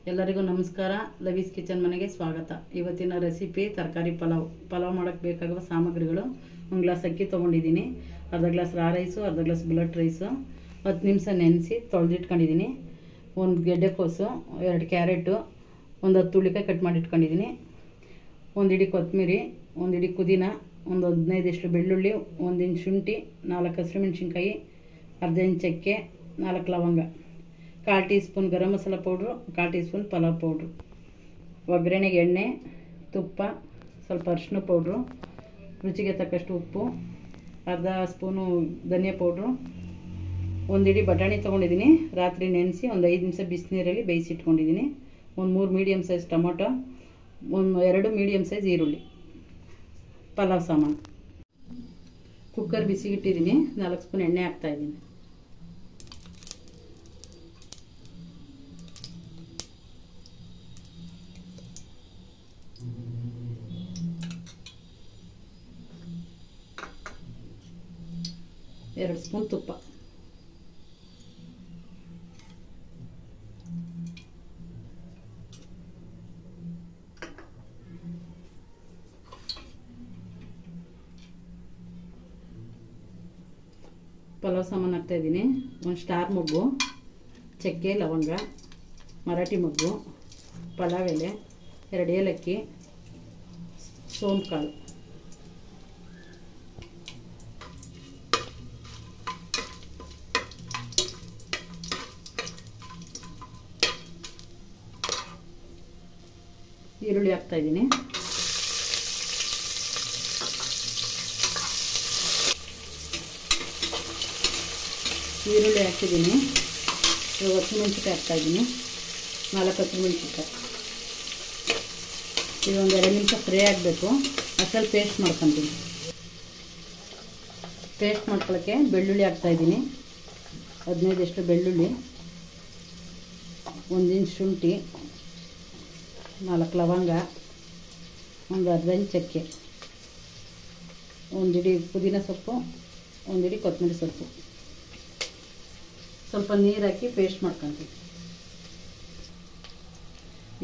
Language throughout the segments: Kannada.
ಎಲ್ಲರಿಗೂ ನಮಸ್ಕಾರ. ಲವೀಸ್ ಕಿಚನ್ ಮನೆಗೆ ಸ್ವಾಗತ. ಇವತ್ತಿನ ರೆಸಿಪಿ ತರಕಾರಿ ಪಲಾವ್ ಮಾಡೋಕ್ಕೆ ಬೇಕಾಗುವ ಸಾಮಗ್ರಿಗಳು: 1 ಗ್ಲಾಸ್ ಅಕ್ಕಿ ತೊಗೊಂಡಿದ್ದೀನಿ, ಅರ್ಧ ಗ್ಲಾಸ್ ರೈಸು, ಅರ್ಧ ಗ್ಲಾಸ್ ಬುಲೆಟ್ ರೈಸು, 10 ನಿಮಿಷ ನೆನೆಸಿ ತೊಳೆದಿಟ್ಕೊಂಡಿದ್ದೀನಿ, 1 ಗೆಡ್ಡೆಕೋಸು, 2 ಕ್ಯಾರೆಟು, 10 ಹುಳಿಕಾಯಿ ಕಟ್ ಮಾಡಿ ಇಟ್ಕೊಂಡಿದ್ದೀನಿ, 1 ಹಿಡಿ ಕೊತ್ತಂಬರಿ, 1 ಹಿಡಿ ಪುದೀನ, 15 ಇಷ್ಟು ಬೆಳ್ಳುಳ್ಳಿ, 1 ಇಂಚ್ ಶುಂಠಿ, 4 ಹಸಿಮೆಣಸಿನ್ಕಾಯಿ, ಅರ್ಧ ಇಂಚ್ ಚಕ್ಕೆ, 4 ಲವಂಗ, 1/4 teaspoon garam masala powder, 1/4 teaspoon pulao powder, ಒಗ್ಗರಣೆಗೆ ಎಣ್ಣೆ, ತುಪ್ಪ, ಸ್ವಲ್ಪ ಅರಿಶಿನ ಪೌಡ್ರು, ರುಚಿಗೆ ತಕ್ಕಷ್ಟು ಉಪ್ಪು, ಅರ್ಧ ಸ್ಪೂನು ಧನಿಯಾ ಪೌಡ್ರು, 1 ಹಿಡಿ ಬಟಾಣಿ ತೊಗೊಂಡಿದ್ದೀನಿ, ರಾತ್ರಿ ನೆನೆಸಿ 5 ನಿಮಿಷ ಬಿಸಿನೀರಲ್ಲಿ ಬೇಯಿಸಿಟ್ಕೊಂಡಿದ್ದೀನಿ, 3 medium size tomato, 2 medium size ಈರುಳ್ಳಿ. ಪಲಾವ್ ಸಾಮಾನು: ಕುಕ್ಕರ್ ಬಿಸಿಗಿಟ್ಟಿದ್ದೀನಿ, 4 ಸ್ಪೂನ್ ಎಣ್ಣೆ ಹಾಕ್ತಾಯಿದ್ದೀನಿ, ಎರಡು ಸ್ಪೂನ್ ತುಪ್ಪ, ಪಲಾವ್ ಸಾಮಾನು ಹಾಕ್ತಾಯಿದ್ದೀನಿ. 1 ಸ್ಟಾರ್ ಮೊಗ್ಗು, ಚಕ್ಕೆ, ಲವಂಗ, ಮರಾಠಿ ಮೊಗ್ಗು, ಪಲಾವ್ ಎಲೆ, 2 ಏಲಕ್ಕಿ, ಸೋಂಪು ಕಾಳು, ಈರುಳ್ಳಿ ಹಾಕ್ತಾಯಿದ್ದೀನಿ, ಈರುಳ್ಳಿ ಹಾಕಿದ್ದೀನಿ. ಇವಾಗ ಹಸಿಮೆಣಸಿನ್ಕಾಯಿ ಹಾಕ್ತಾಯಿದ್ದೀನಿ, 4 ಹಸಿಮೆಣಸಿನ್ಕಾಯಿ. ಇದೊಂದು 2 ನಿಮಿಷ ಫ್ರೈ ಆಗಬೇಕು. ಅಷ್ಟರಲ್ಲಿ ಪೇಸ್ಟ್ ಮಾಡ್ಕೊತೀನಿ. ಪೇಸ್ಟ್ ಮಾಡ್ಕೊಳ್ಳೋಕ್ಕೆ ಬೆಳ್ಳುಳ್ಳಿ ಹಾಕ್ತಾಯಿದ್ದೀನಿ, 15 ಬೆಳ್ಳುಳ್ಳಿ, 1 ಇಂಚ್ ಶುಂಠಿ, 4 ಲವಂಗ, 1 ಅರ್ಧ ಇಂಚ್ ಚಕ್ಕೆ, 1 ಹಿಡಿ ಪುದೀನ ಸೊಪ್ಪು, 1 ಹಿಡಿ ಕೊತ್ತಂಬರಿ ಸೊಪ್ಪು, ಸ್ವಲ್ಪ ನೀರು ಹಾಕಿ ಪೇಸ್ಟ್ ಮಾಡ್ಕೊತೀವಿ.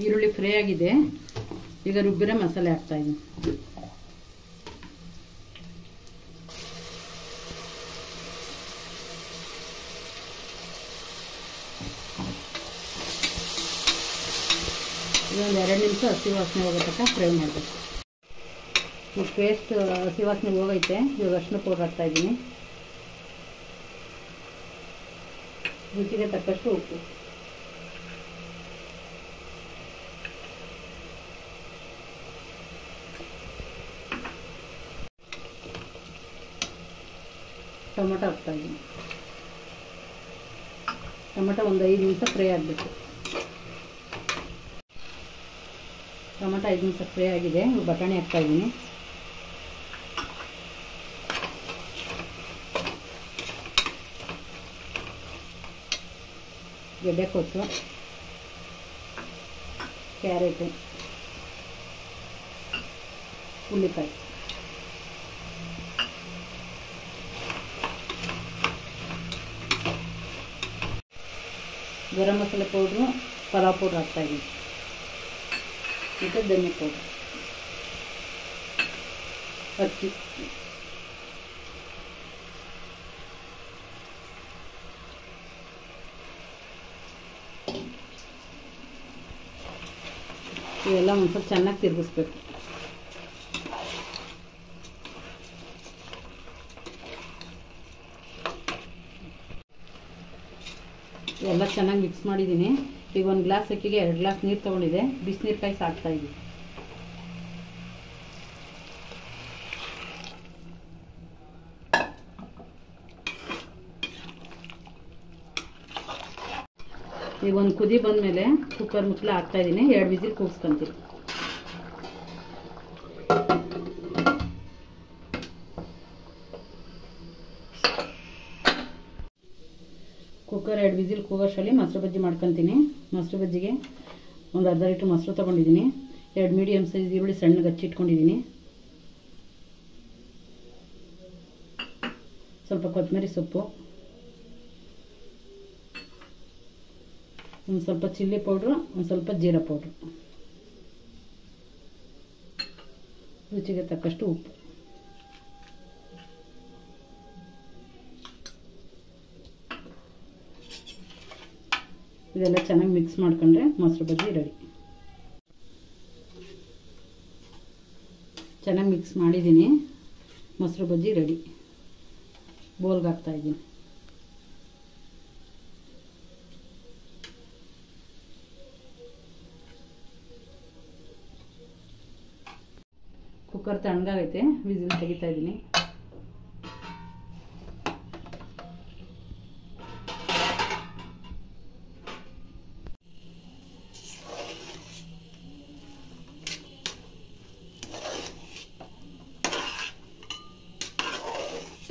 ಈರುಳ್ಳಿ ಫ್ರೈ ಆಗಿದೆ. ಈಗ ರುಬ್ಬಿರೋ ಮಸಾಲೆ ಹಾಕ್ತಾಯಿದ್ದೀನಿ. ಇದೊಂದು 2 ನಿಮಿಷ ಹಸಿ ವಾಸನೆ ಹೋಗೋ ತನಕ ಫ್ರೈ ಮಾಡಬೇಕು. ಈ ಪೇಸ್ಟ್ ಹಸಿ ವಾಸನೆ ಹೋಗೈತೆ. ಇವಾಗ ಅರಿಶಿನ ಪೌಡ್ರ್ ಹಾಕ್ತಾಯಿದ್ದೀನಿ, ರುಚಿಗೆ ತಕ್ಕಷ್ಟು ಉಪ್ಪು, ಟೊಮೊಟೊ ಹಾಕ್ತಾಯಿದ್ದೀನಿ. ಟೊಮೊಟೊ ಒಂದು 5 ನಿಮಿಷ ಫ್ರೈ ಆಗಬೇಕು. ಟೊಮೊಟೊ 5 ನಿಮಿಷ ಫ್ರೈ ಆಗಿದೆ. ಬಟಾಣಿ ಹಾಕ್ತಾಯಿದ್ದೀನಿ, ಗೆಡ್ಡೆಕೋಸು, carrot, ಹುಳಿಕಾಯಿ, garam masala powder, pulao powder ಹಾಕ್ತಾಯಿದ್ದೀನಿ, ಮತ್ತು ಧನಿಯಾ ಪೌಡ್ರ್, ಅಕ್ಕಿ, ಇವೆಲ್ಲ ಒಂದು ಸ್ವಲ್ಪ ಚೆನ್ನಾಗಿ ತಿರುಗಿಸ್ಬೇಕು. ಇವೆಲ್ಲ ಚೆನ್ನಾಗಿ ಮಿಕ್ಸ್ ಮಾಡಿದ್ದೀನಿ. ಈಗ 1 ಗ್ಲಾಸ್ ಅಕ್ಕಿಗೆ 2 ಗ್ಲಾಸ್ ನೀರು ತೊಗೊಂಡಿದೆ. ಬಿಸಿನೀರು ಕಾಯಿಸಿ ಹಾಕ್ತಾಯಿದ್ದೀನಿ. ಈಗ 1 ಕುದಿ ಬಂದಮೇಲೆ ಕುಕ್ಕರ್ ಮುಚ್ಚಳ ಹಾಕ್ತಾಯಿದ್ದೀನಿ. 2 ವಿಸಿಲ್ ಕೂಗಿಸ್ಕೊತೀನಿ. ಕುಕ್ಕರ್ 2 ವಿಸಿಲ್ ಕೂಗೋಷ್ಟರಲ್ಲಿ ಮೊಸರು ಬಜ್ಜಿ ಮಾಡ್ಕೊತೀನಿ. ಮೊಸರು ಬಜ್ಜಿಗೆ ಒಂದು ಅರ್ಧ ಲೀಟ್ರ್ ಮೊಸರು ತೊಗೊಂಡಿದ್ದೀನಿ, 2 ಮೀಡಿಯಮ್ ಸೈಜ್ ಈರುಳ್ಳಿ ಸಣ್ಣಗೆ ಹಚ್ಚಿಟ್ಕೊಂಡಿದ್ದೀನಿ, ಸ್ವಲ್ಪ ಕೊತ್ತಂಬರಿ ಸೊಪ್ಪು, ಒಂದು ಸ್ವಲ್ಪ ಚಿಲ್ಲಿ ಪೌಡ್ರು, ಒಂದು ಸ್ವಲ್ಪ ಜೀರಾ ಪೌಡ್ರು, ರುಚಿಗೆ ತಕ್ಕಷ್ಟು ಉಪ್ಪು. ಇದೆಲ್ಲ ಚೆನ್ನಾಗಿ ಮಿಕ್ಸ್ ಮಾಡ್ಕೊಂಡ್ರೆ ಮೊಸರು ಬಜ್ಜಿ ರೆಡಿ. ಚೆನ್ನಾಗಿ ಮಿಕ್ಸ್ ಮಾಡಿದ್ದೀನಿ. ಮೊಸರು ಬಜ್ಜಿ ರೆಡಿ. ಬೋಲ್ಗೆ ಹಾಕ್ತಾಯಿದ್ದೀನಿ. ಕುಕ್ಕರ್ ತಣ್ಣಗಾಗೈತೆ, ವಿಸಿಲ್ ತೆಗಿತಾ ಇದ್ದೀನಿ.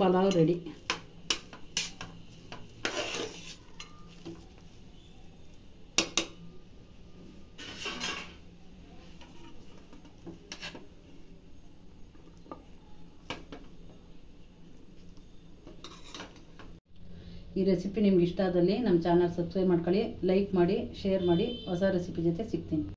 ಪಲಾವ್ ರೆಡಿ. ಈ ರೆಸಿಪಿ ನಿಮ್ಗೆ ಇಷ್ಟ ಆದಲ್ಲಿ ನಮ್ಮ ಚಾನಲ್ ಸಬ್ಸ್ಕ್ರೈಬ್ ಮಾಡ್ಕೊಳ್ಳಿ, ಲೈಕ್ ಮಾಡಿ, ಶೇರ್ ಮಾಡಿ. ಹೊಸ ರೆಸಿಪಿ ಜೊತೆ ಸಿಗ್ತೀನಿ.